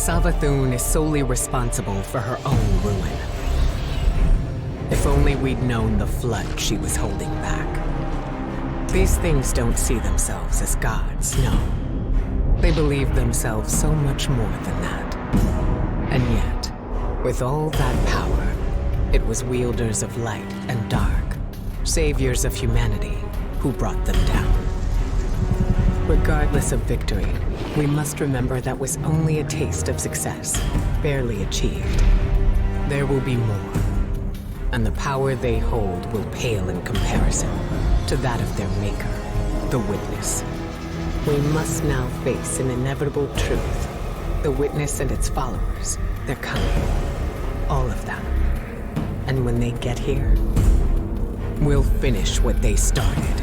Savathun is solely responsible for her own ruin. If only we'd known the flood she was holding back. These things don't see themselves as gods, no. They believe themselves so much more than that. And yet, with all that power, it was wielders of light and dark, saviors of humanity, who brought them down. Regardless of victory, we must remember that was only a taste of success, barely achieved. There will be more, and the power they hold will pale in comparison to that of their maker, the Witness. We must now face an inevitable truth. The Witness and its followers, they're coming. All of them. And when they get here, we'll finish what they started.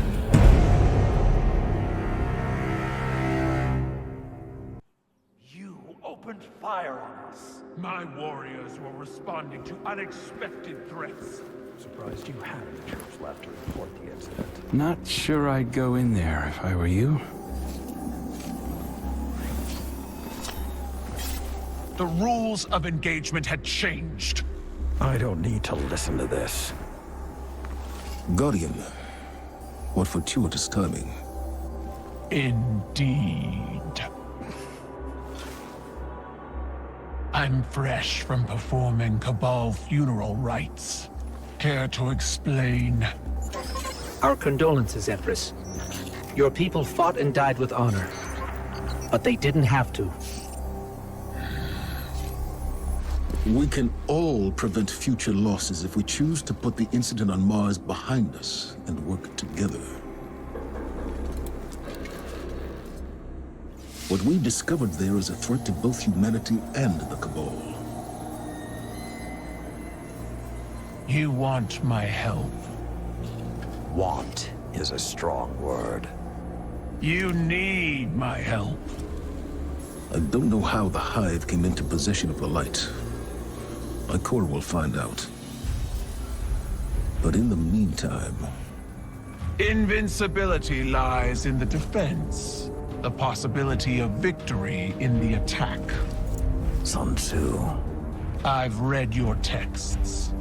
You opened fire on us. My warriors were responding to unexpected threats. Surprised you had any troops left to report the incident. Not sure I'd go in there if I were you. The rules of engagement had changed. I don't need to listen to this. Guardian, what fortuitous timing. Indeed. I'm fresh from performing Cabal funeral rites. Care to explain? Our condolences, Empress. Your people fought and died with honor. But they didn't have to. We can all prevent future losses if we choose to put the incident on Mars behind us and work together. What we discovered there is a threat to both humanity and the Cabal. You want my help. Want is a strong word. You need my help. I don't know how the Hive came into possession of the light. Ikora will find out. But in the meantime... Invincibility lies in the defense. The possibility of victory in the attack. Sun Tzu. I've read your texts.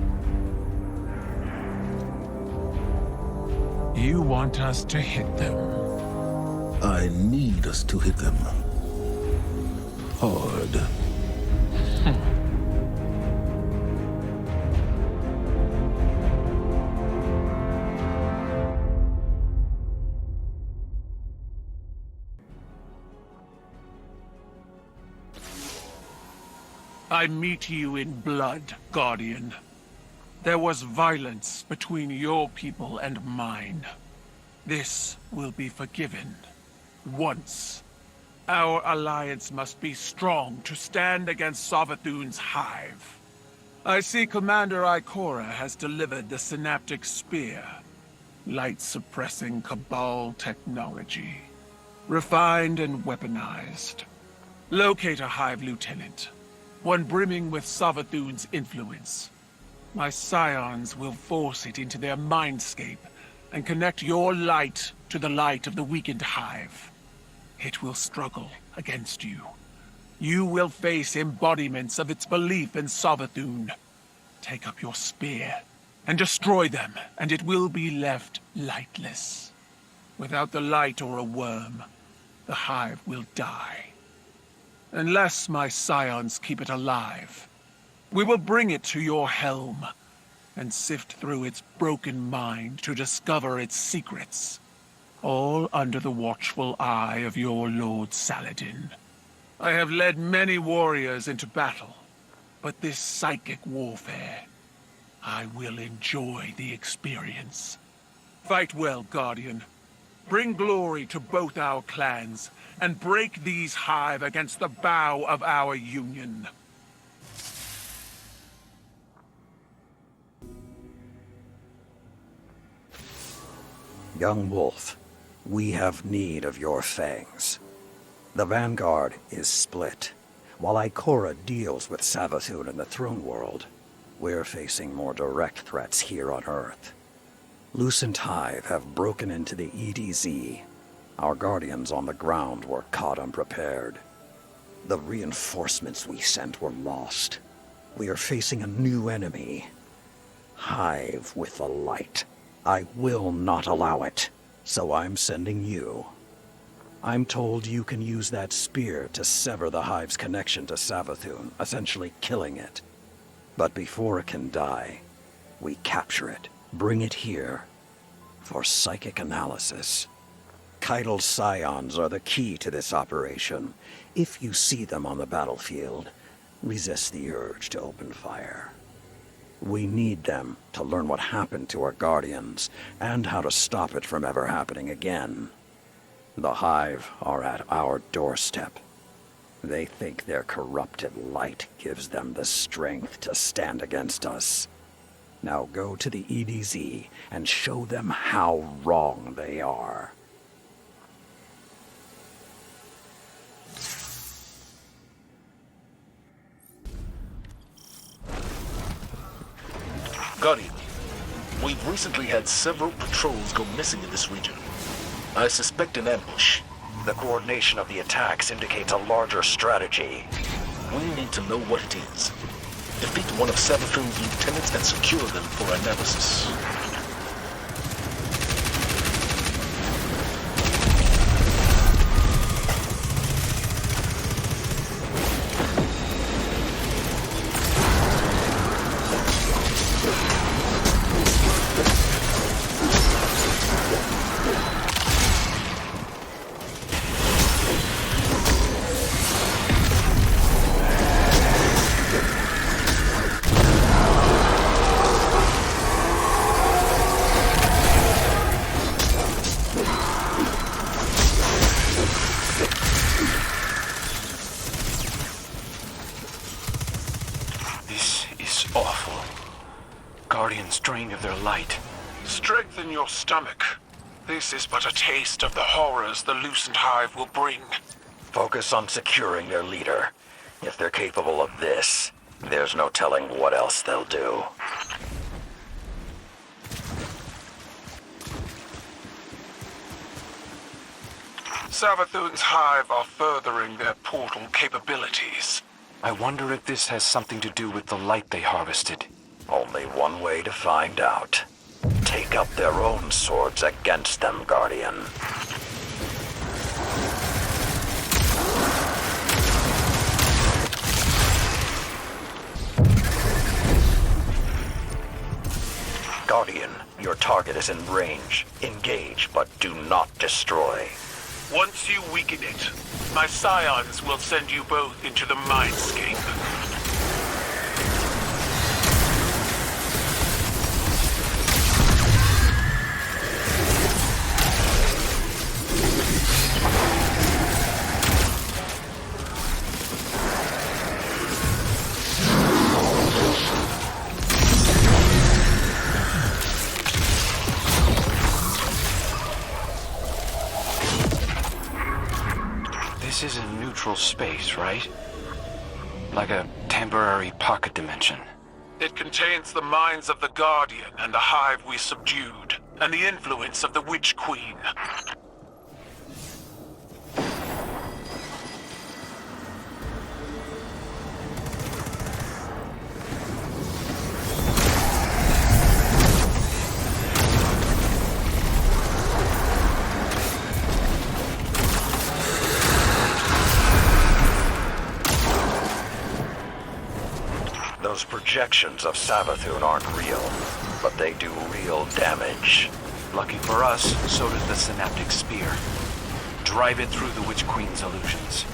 You want us to hit them. I need us to hit them. Hard. I meet you in blood, Guardian. There was violence between your people and mine. This will be forgiven. Once. Our alliance must be strong to stand against Savathun's Hive. I see Commander Ikora has delivered the Synaptic Spear. Light-suppressing Cabal technology. Refined and weaponized. Locate a Hive Lieutenant. One brimming with Savathun's influence. My scions will force it into their mindscape and connect your light to the light of the weakened Hive. It will struggle against you. You will face embodiments of its belief in Savathun. Take up your spear and destroy them, and it will be left lightless. Without the light or a worm, the Hive will die. Unless my scions keep it alive, we will bring it to your helm and sift through its broken mind to discover its secrets, all under the watchful eye of your Lord Saladin. I have led many warriors into battle, but this psychic warfare, I will enjoy the experience. Fight well, Guardian. Bring glory to both our clans, and break these Hive against the bow of our union. Young Wolf, we have need of your fangs. The Vanguard is split. While Ikora deals with Savathun in the Throne World, we're facing more direct threats here on Earth. Lucent Hive have broken into the EDZ. Our guardians on the ground were caught unprepared. The reinforcements we sent were lost. We are facing a new enemy. Hive with the light. I will not allow it, so I'm sending you. I'm told you can use that spear to sever the Hive's connection to Savathun, essentially killing it. But before it can die, we capture it, bring it here, for psychic analysis. Keitel scions are the key to this operation. If you see them on the battlefield, resist the urge to open fire. We need them to learn what happened to our guardians, and how to stop it from ever happening again. The Hive are at our doorstep. They think their corrupted light gives them the strength to stand against us. Now go to the EDZ and show them how wrong they are. Guardian, we've recently had several patrols go missing in this region. I suspect an ambush. The coordination of the attacks indicates a larger strategy. We need to know what it is. Defeat one of Savathun's lieutenants and secure them for analysis. Guardians drained of their light. Strengthen your stomach. This is but a taste of the horrors the loosened Hive will bring. Focus on securing their leader. If they're capable of this, there's no telling what else they'll do. Savathun's Hive are furthering their portal capabilities. I wonder if this has something to do with the light they harvested. Only one way to find out. Take up their own swords against them, Guardian. Guardian, your target is in range. Engage, but do not destroy. Once you weaken it, my scions will send you both into the mindscape. This is a neutral space, right? Like a temporary pocket dimension. It contains the minds of the Guardian and the Hive we subdued, and the influence of the Witch Queen. Those projections of Savathun aren't real, but they do real damage. Lucky for us, so does the synaptic spear. Drive it through the Witch Queen's illusions.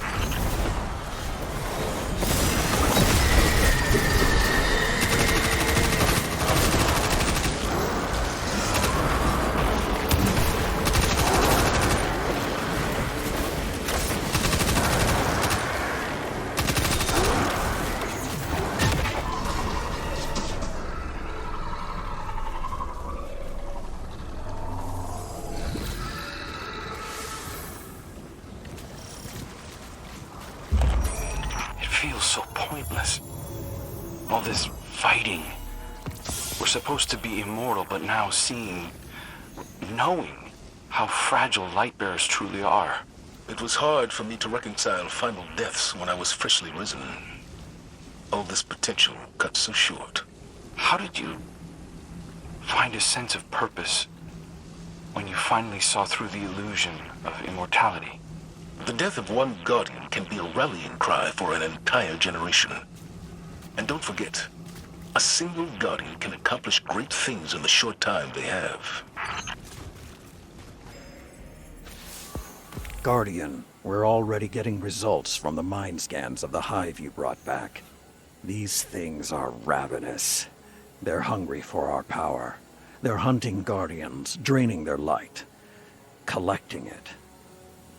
Feels so pointless. All this fighting. We're supposed to be immortal, but now knowing how fragile Lightbearers truly are. It was hard for me to reconcile final deaths when I was freshly risen. All this potential cut so short. How did you find a sense of purpose when you finally saw through the illusion of immortality? The death of one Guardian can be a rallying cry for an entire generation. And don't forget, a single Guardian can accomplish great things in the short time they have. Guardian, we're already getting results from the mind scans of the hive you brought back. These things are ravenous. They're hungry for our power. They're hunting Guardians, draining their light, collecting it.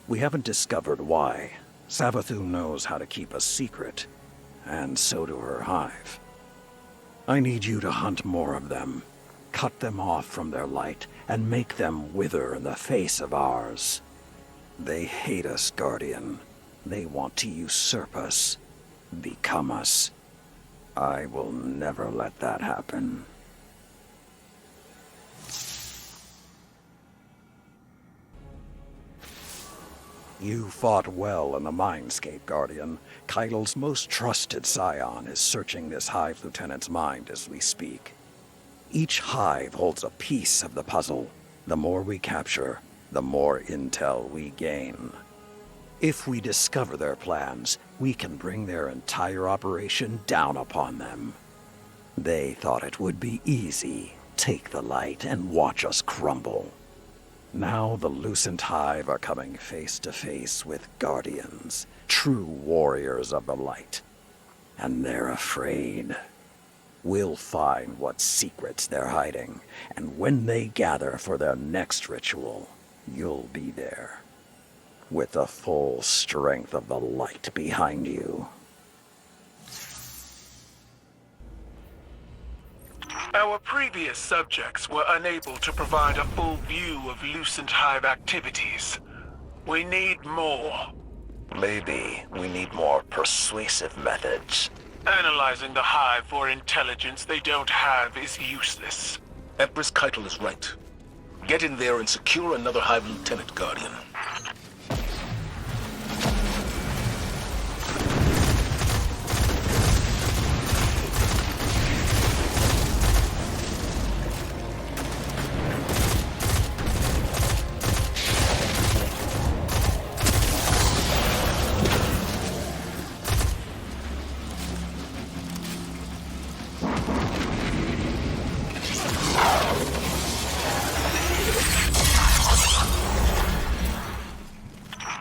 We haven't discovered why. Savathûn knows how to keep a secret, and so do her hive. I need you to hunt more of them, cut them off from their light, and make them wither in the face of ours. They hate us, Guardian. They want to usurp us, become us. I will never let that happen. You fought well in the Mindscape, Guardian. Keidel's most trusted scion is searching this Hive Lieutenant's mind as we speak. Each hive holds a piece of the puzzle. The more we capture, the more intel we gain. If we discover their plans, we can bring their entire operation down upon them. They thought it would be easy. Take the light and watch us crumble. Now the Lucent Hive are coming face to face with Guardians, true warriors of the light. And they're afraid. We'll find what secrets they're hiding, and when they gather for their next ritual, you'll be there, with the full strength of the light behind you. Our previous subjects were unable to provide a full view of Lucent Hive activities. We need more. Maybe we need more persuasive methods. Analyzing the Hive for intelligence they don't have is useless. Empress Keitel is right. Get in there and secure another Hive Lieutenant, Guardian.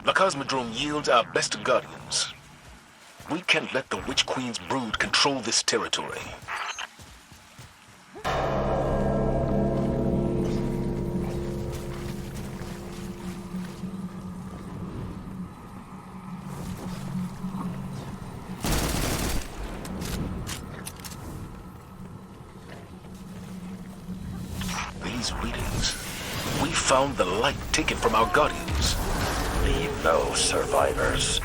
The Cosmodrome yields our best Guardians. We can't let the Witch Queen's brood control this territory. These readings, we found the light taken from our Guardians. Leave no survivors.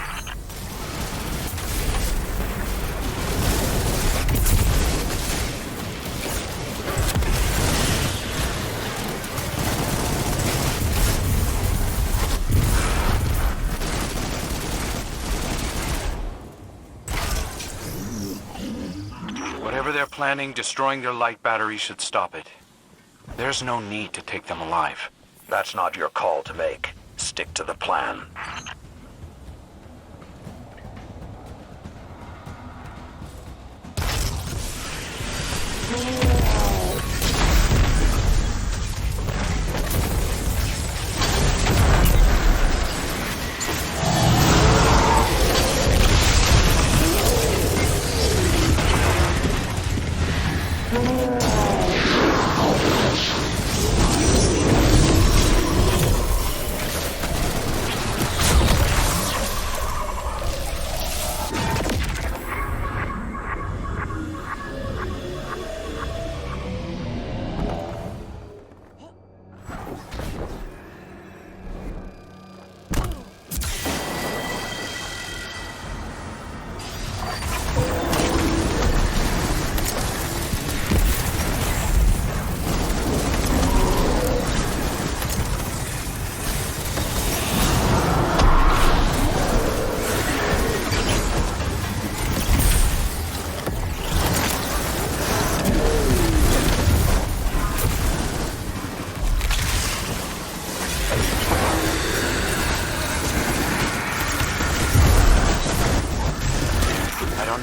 Whatever they're planning, destroying their light battery should stop it. There's no need to take them alive. That's not your call to make. Stick to the plan.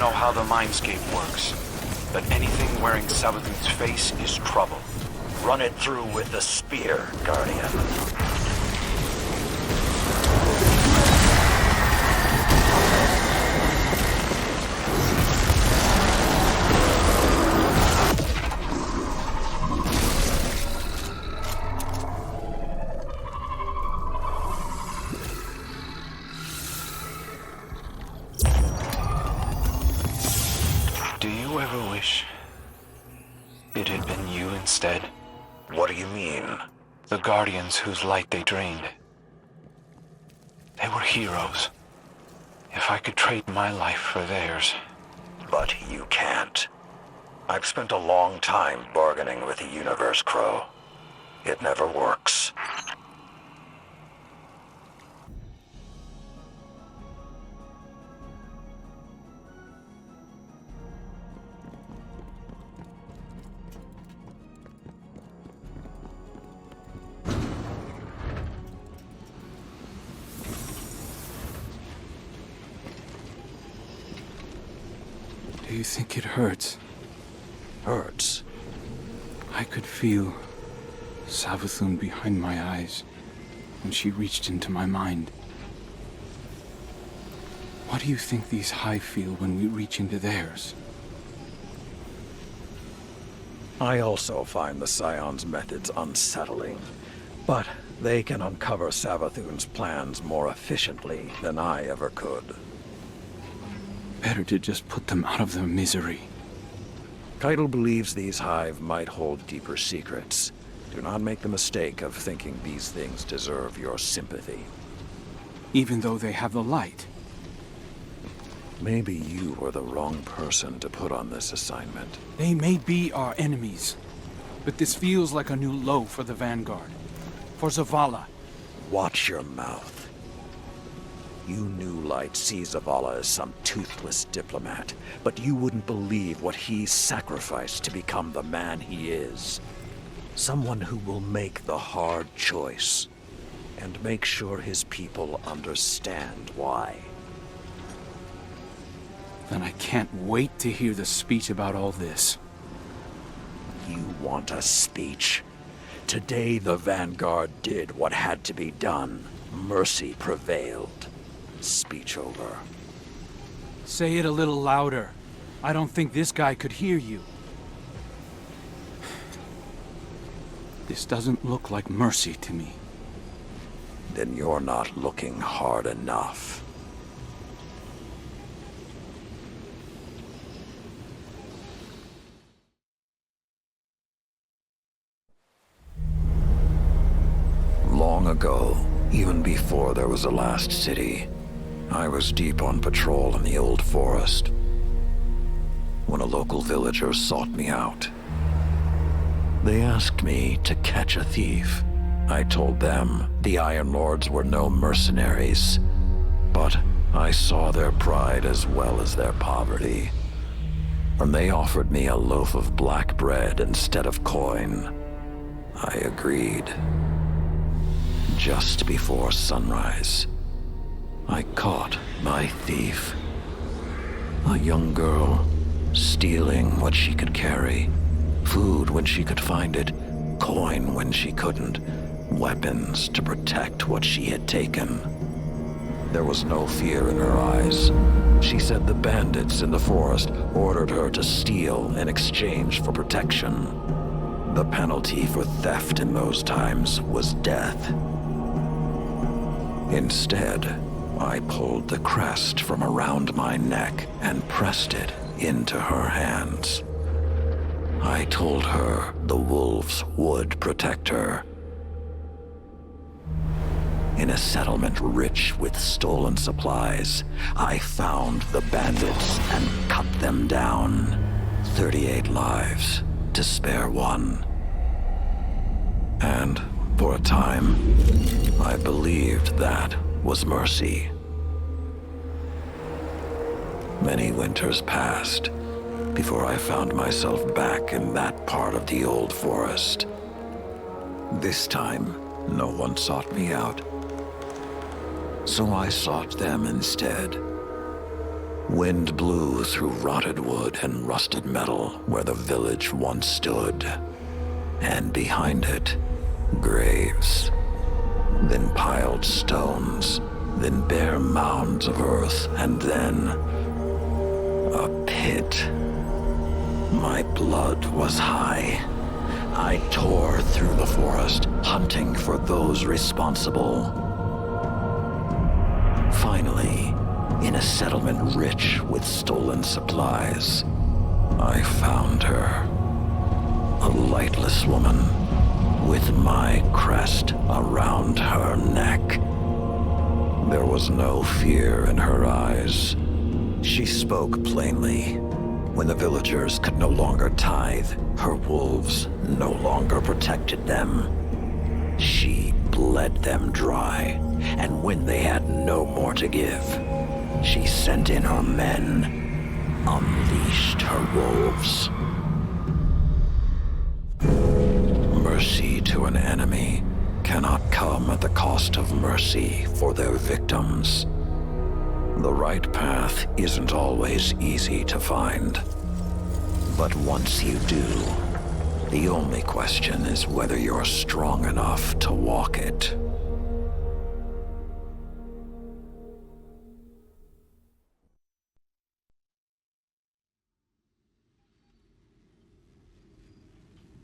know how the mindscape works, but anything wearing Savathun's face is trouble. Run it through with the spear, Guardian. Do you ever wish it had been you instead? What do you mean? The Guardians whose light they drained. They were heroes. If I could trade my life for theirs. But you can't. I've spent a long time bargaining with the universe, Crow. It never works. Do you think it hurts? Hurts? I could feel Savathun behind my eyes when she reached into my mind. What do you think these Hive feel when we reach into theirs? I also find the Scion's methods unsettling, but they can uncover Savathun's plans more efficiently than I ever could. Better to just put them out of their misery. Keitel believes these Hive might hold deeper secrets. Do not make the mistake of thinking these things deserve your sympathy. Even though they have the light. Maybe you were the wrong person to put on this assignment. They may be our enemies, but this feels like a new low for the Vanguard. For Zavala. Watch your mouth. You New Light see Zavala as some toothless diplomat, but you wouldn't believe what he's sacrificed to become the man he is. Someone who will make the hard choice, and make sure his people understand why. Then I can't wait to hear the speech about all this. You want a speech? Today the Vanguard did what had to be done. Mercy prevailed. Speech over. Say it a little louder. I don't think this guy could hear you. This doesn't look like mercy to me. Then you're not looking hard enough. Long ago, even before there was a last city, I was deep on patrol in the old forest when a local villager sought me out. They asked me to catch a thief. I told them the Iron Lords were no mercenaries, but I saw their pride as well as their poverty. When they offered me a loaf of black bread instead of coin, I agreed. Just before sunrise, I caught my thief. A young girl, stealing what she could carry. Food when she could find it, coin when she couldn't, weapons to protect what she had taken. There was no fear in her eyes. She said the bandits in the forest ordered her to steal in exchange for protection. The penalty for theft in those times was death. Instead, I pulled the crest from around my neck and pressed it into her hands. I told her the wolves would protect her. In a settlement rich with stolen supplies, I found the bandits and cut them down. 38 lives to spare one. And for a time, I believed that was mercy. Many winters passed before I found myself back in that part of the old forest. This time, no one sought me out. So I sought them instead. Wind blew through rotted wood and rusted metal where the village once stood. And behind it, graves. Then piled stones, then bare mounds of earth, and then a pit. My blood was high. I tore through the forest, hunting for those responsible. Finally, in a settlement rich with stolen supplies, I found her. A lightless woman with my crest around her neck. There was no fear in her eyes. She spoke plainly. When the villagers could no longer tithe, her wolves no longer protected them. She bled them dry, and when they had no more to give, she sent in her men, unleashed her wolves. Mercy to an enemy cannot come at the cost of mercy for their victims. The right path isn't always easy to find. But once you do, the only question is whether you're strong enough to walk it.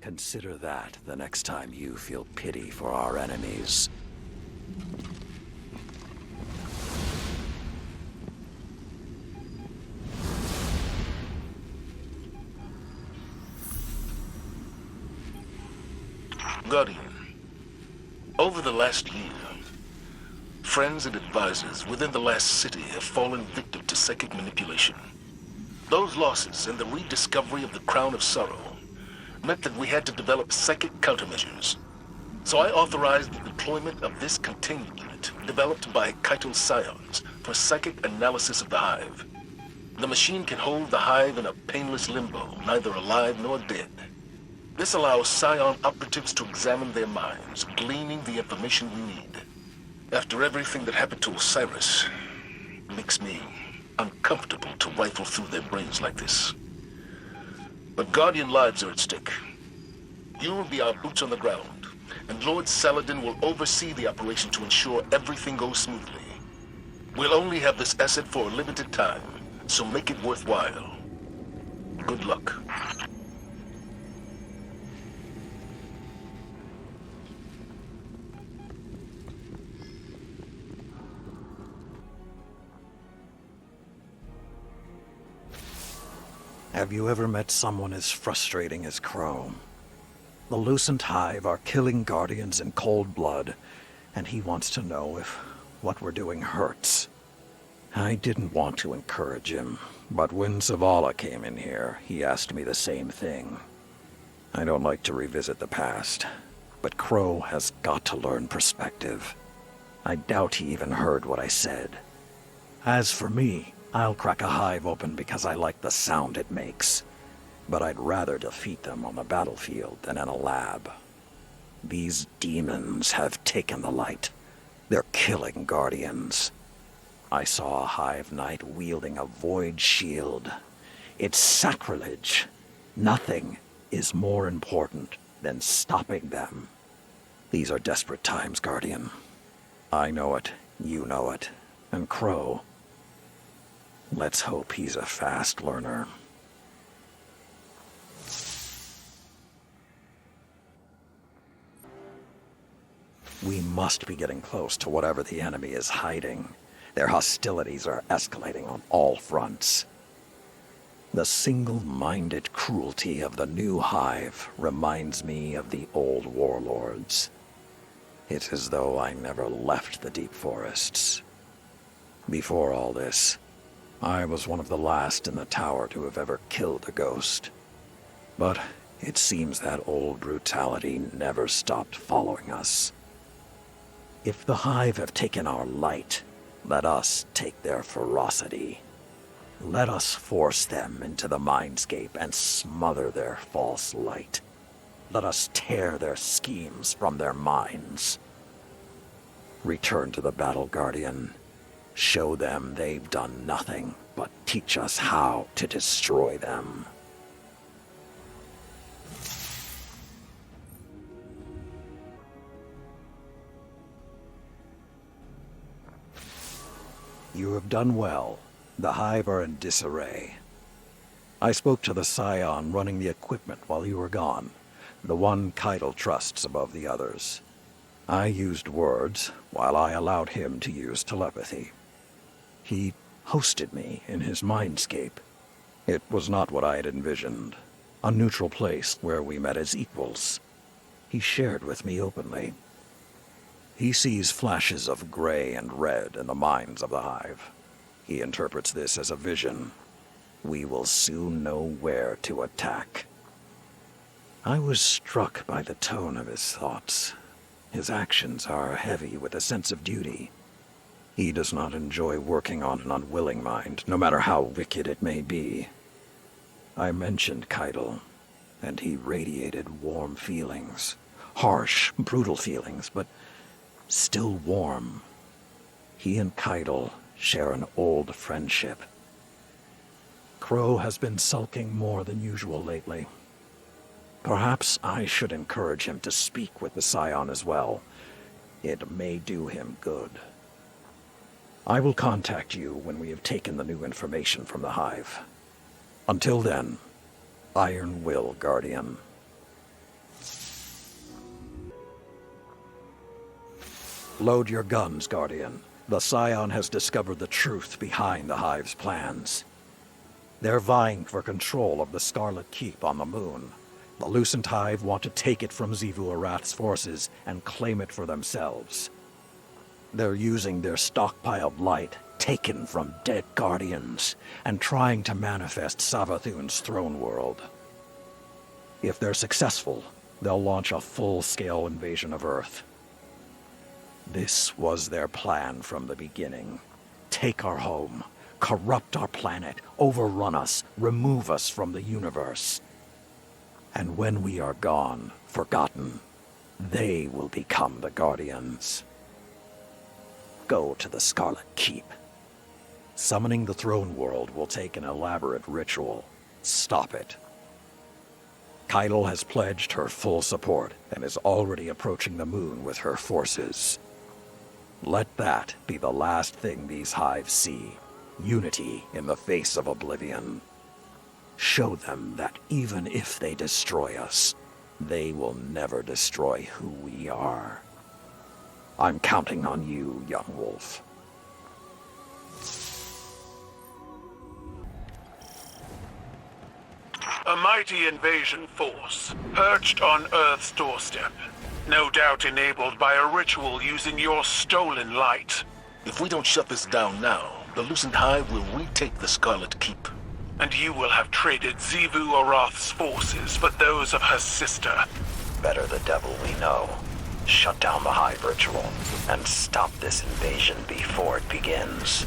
Consider that the next time you feel pity for our enemies. Guardian, over the last year, friends and advisors within the last city have fallen victim to psychic manipulation. Those losses and the rediscovery of the Crown of Sorrow meant that we had to develop psychic countermeasures. So I authorized the deployment of this containment unit developed by Keitel Scions for psychic analysis of the Hive. The machine can hold the Hive in a painless limbo, neither alive nor dead. This allows Scion operatives to examine their minds, gleaning the information we need. After everything that happened to Osiris, it makes me uncomfortable to rifle through their brains like this. But Guardian lives are at stake. You will be our boots on the ground, and Lord Saladin will oversee the operation to ensure everything goes smoothly. We'll only have this asset for a limited time, so make it worthwhile. Good luck. Have you ever met someone as frustrating as Crow? The Lucent Hive are killing Guardians in cold blood, and he wants to know if what we're doing hurts. I didn't want to encourage him, but when Zavala came in here, he asked me the same thing. I don't like to revisit the past, but Crow has got to learn perspective. I doubt he even heard what I said. As for me, I'll crack a hive open because I like the sound it makes. But I'd rather defeat them on the battlefield than in a lab. These demons have taken the light. They're killing Guardians. I saw a Hive Knight wielding a void shield. It's sacrilege. Nothing is more important than stopping them. These are desperate times, Guardian. I know it, you know it, and Crow. Let's hope he's a fast learner. We must be getting close to whatever the enemy is hiding. Their hostilities are escalating on all fronts. The single-minded cruelty of the new Hive reminds me of the old warlords. It's as though I never left the deep forests. Before all this, I was one of the last in the tower to have ever killed a ghost. But it seems that old brutality never stopped following us. If the Hive have taken our light, let us take their ferocity. Let us force them into the mindscape and smother their false light. Let us tear their schemes from their minds. Return to the battle, Guardian. Show them they've done nothing, but teach us how to destroy them. You have done well. The Hive are in disarray. I spoke to the Scion running the equipment while you were gone, the one Keitel trusts above the others. I used words, while I allowed him to use telepathy. He hosted me in his mindscape. It was not what I had envisioned, a neutral place where we met as equals. He shared with me openly. He sees flashes of gray and red in the minds of the Hive. He interprets this as a vision. We will soon know where to attack. I was struck by the tone of his thoughts. His actions are heavy with a sense of duty. He does not enjoy working on an unwilling mind, no matter how wicked it may be. I mentioned Keitel, and he radiated warm feelings. Harsh, brutal feelings, but still warm. He and Keitel share an old friendship. Crow has been sulking more than usual lately. Perhaps I should encourage him to speak with the Scion as well. It may do him good. I will contact you when we have taken the new information from the Hive. Until then, Iron Will, Guardian. Load your guns, Guardian. The Scion has discovered the truth behind the Hive's plans. They're vying for control of the Scarlet Keep on the moon. The Lucent Hive want to take it from Xivu Arath's forces and claim it for themselves. They're using their stockpiled light, taken from dead Guardians, and trying to manifest Savathun's throne world. If they're successful, they'll launch a full-scale invasion of Earth. This was their plan from the beginning. Take our home, corrupt our planet, overrun us, remove us from the universe. And when we are gone, forgotten, they will become the Guardians. Go to the Scarlet Keep. Summoning the throne world will take an elaborate ritual. Stop it. Keitel has pledged her full support and is already approaching the moon with her forces. Let that be the last thing these Hives see. Unity in the face of oblivion. Show them that even if they destroy us, they will never destroy who we are. I'm counting on you, young wolf. A mighty invasion force, perched on Earth's doorstep. No doubt enabled by a ritual using your stolen light. If we don't shut this down now, the Lucent Hive will retake the Scarlet Keep. And you will have traded Xivu Arath's forces for those of her sister. Better the devil we know. Shut down the Hive ritual and stop this invasion before it begins.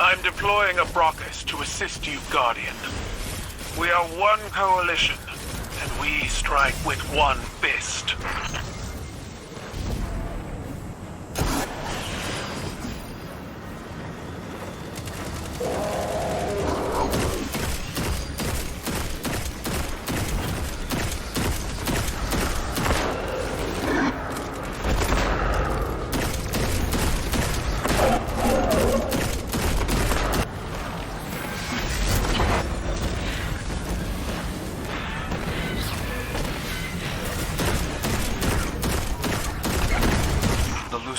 I'm deploying a Brockus to assist you, Guardian. We are one coalition, and we strike with one fist.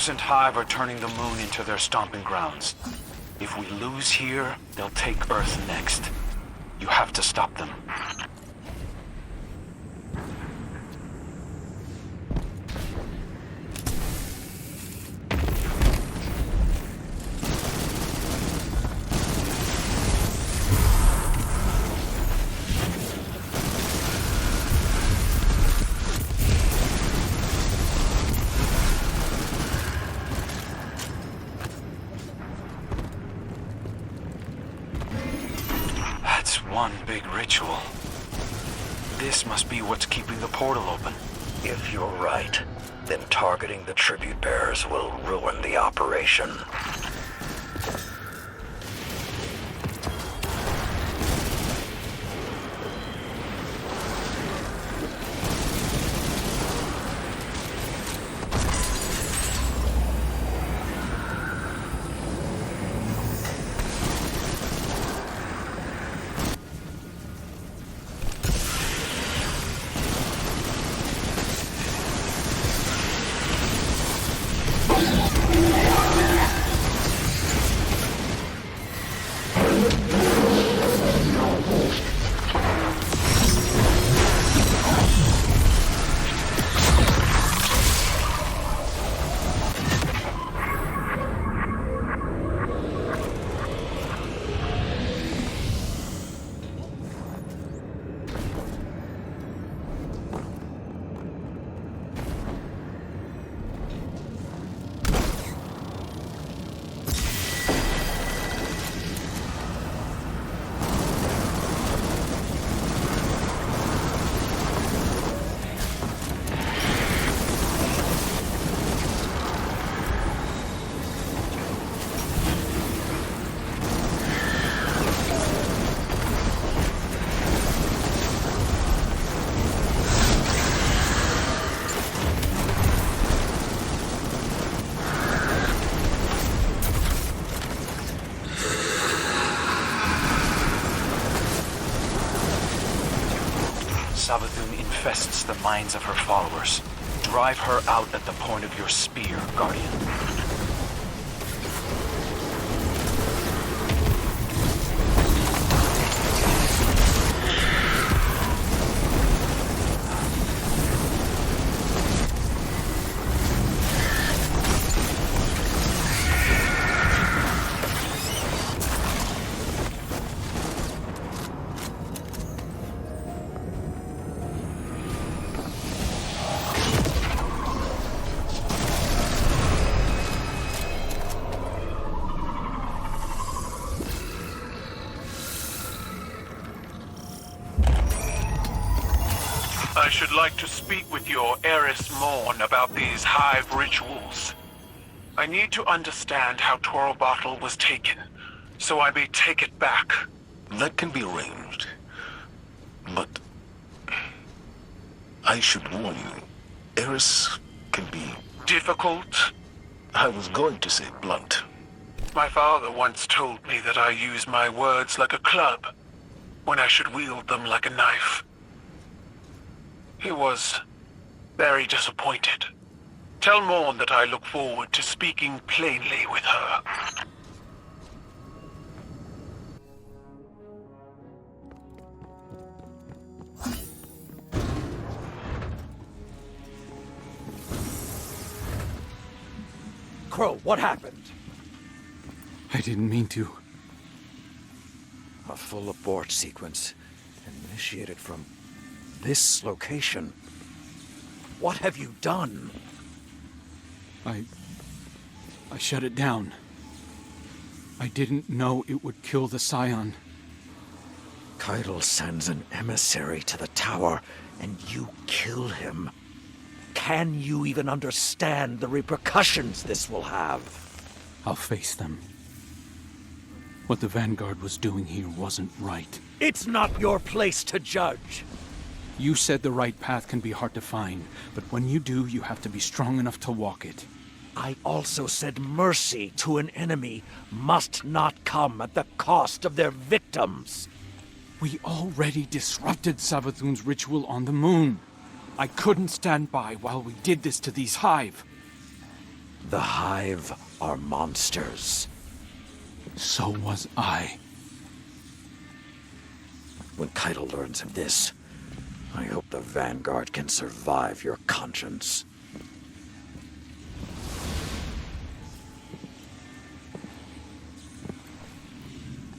Lucent Hive are turning the moon into their stomping grounds. If we lose here, they'll take Earth next. You have to stop them. ritual. This must be what's keeping the portal open. If you're right, then targeting the tribute bearers will ruin the operation. Savathun infests the minds of her followers. Drive her out at the point of your spear, Guardian. I should like to speak with your Eris Morn about these hive rituals. I need to understand how Torobatl was taken, so I may take it back. That can be arranged. But I should warn you, Eris can be... Difficult? I was going to say blunt. My father once told me that I use my words like a club, when I should wield them like a knife. He was very disappointed. Tell Morn that I look forward to speaking plainly with her. Crow, what happened? I didn't mean to. A full abort sequence initiated from this location. What have you done? I shut it down. I didn't know it would kill the Scion. Keitel sends an emissary to the tower, and you kill him. Can you even understand the repercussions this will have? I'll face them. What the Vanguard was doing here wasn't right. It's not your place to judge. You said the right path can be hard to find, but when you do, you have to be strong enough to walk it. I also said mercy to an enemy must not come at the cost of their victims. We already disrupted Savathun's ritual on the moon. I couldn't stand by while we did this to these Hive. The Hive are monsters. So was I. When Keitel learns of this, I hope the Vanguard can survive your conscience.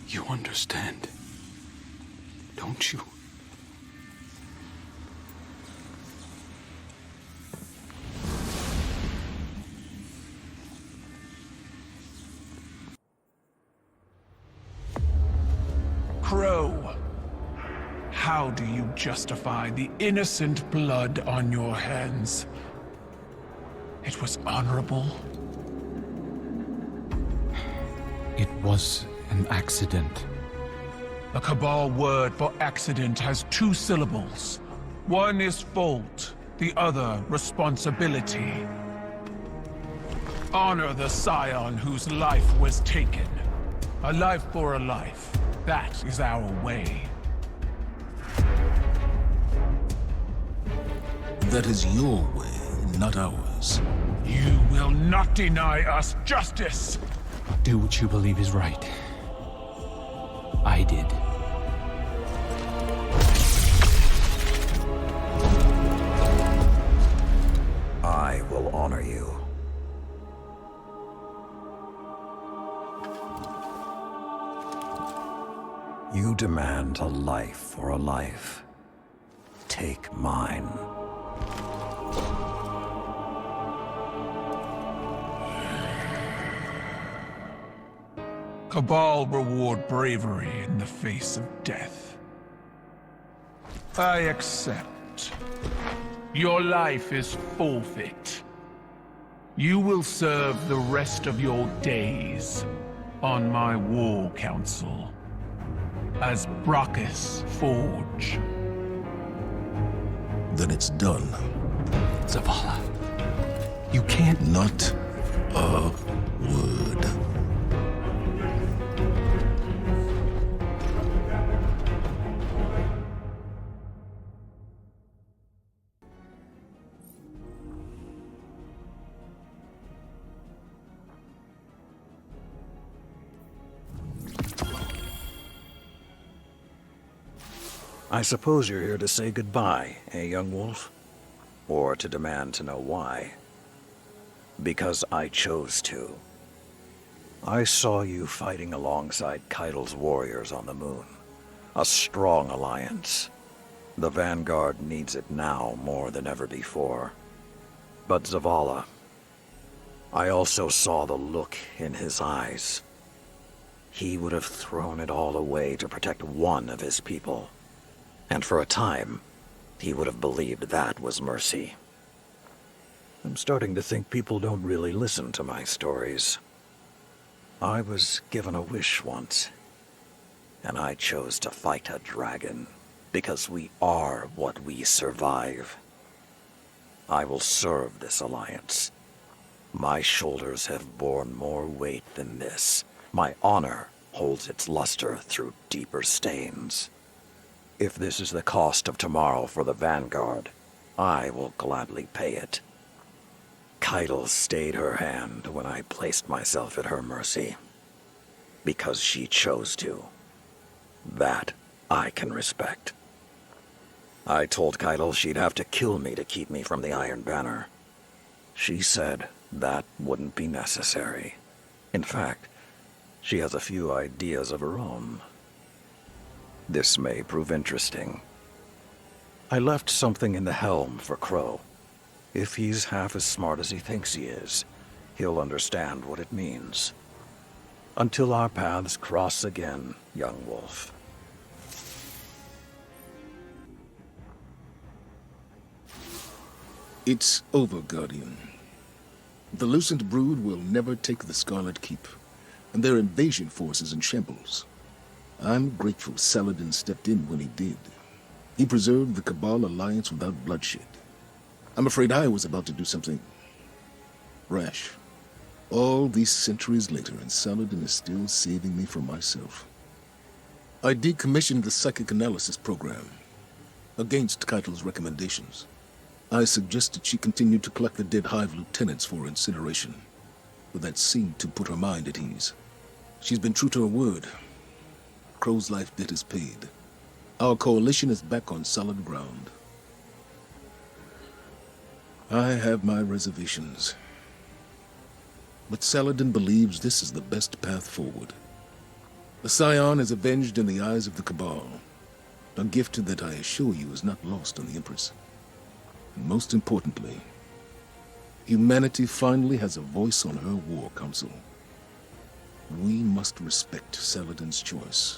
You understand, don't you? Crow, How do you justify the innocent blood on your hands? It was honorable. It was an accident. The Cabal word for accident has two syllables. One is fault, the other responsibility. Honor the scion whose life was taken. A life for a life. That is our way. That is your way, not ours. You will not deny us justice! Do what you believe is right. I did. I will honor you. You demand a life for a life. Take mine. Cabal reward bravery in the face of death. I accept. Your life is forfeit. You will serve the rest of your days on my war council as Brachus Forge. Then it's done. Zavala, you can't... Not a word. I suppose you're here to say goodbye, eh, young wolf? Or to demand to know why? Because I chose to. I saw you fighting alongside Keitel's warriors on the moon. A strong alliance. The Vanguard needs it now more than ever before. But Zavala, I also saw the look in his eyes. He would have thrown it all away to protect one of his people. And for a time, he would have believed that was mercy. I'm starting to think people don't really listen to my stories. I was given a wish once, and I chose to fight a dragon, because we are what we survive. I will serve this alliance. My shoulders have borne more weight than this. My honor holds its luster through deeper stains. If this is the cost of tomorrow for the Vanguard, I will gladly pay it. Keitel stayed her hand when I placed myself at her mercy. Because she chose to. That I can respect. I told Keitel she'd have to kill me to keep me from the Iron Banner. She said that wouldn't be necessary. In fact, she has a few ideas of her own. This may prove interesting. I left something in the helm for Crow. If he's half as smart as he thinks he is, he'll understand what it means. Until our paths cross again, young wolf. It's over, Guardian. The Lucent Brood will never take the Scarlet Keep, and their invasion force is in shambles. I'm grateful Saladin stepped in when he did. He preserved the Cabal alliance without bloodshed. I'm afraid I was about to do something rash. All these centuries later, and Saladin is still saving me from myself. I decommissioned the psychic analysis program, against Keitel's recommendations. I suggested she continue to collect the dead Hive lieutenants for incineration, but that seemed to put her mind at ease. She's been true to her word. Crow's life debt is paid. Our coalition is back on solid ground. I have my reservations. But Saladin believes this is the best path forward. The Scion is avenged in the eyes of the Cabal, a gift that I assure you is not lost on the Empress. And most importantly, humanity finally has a voice on her war council. We must respect Saladin's choice.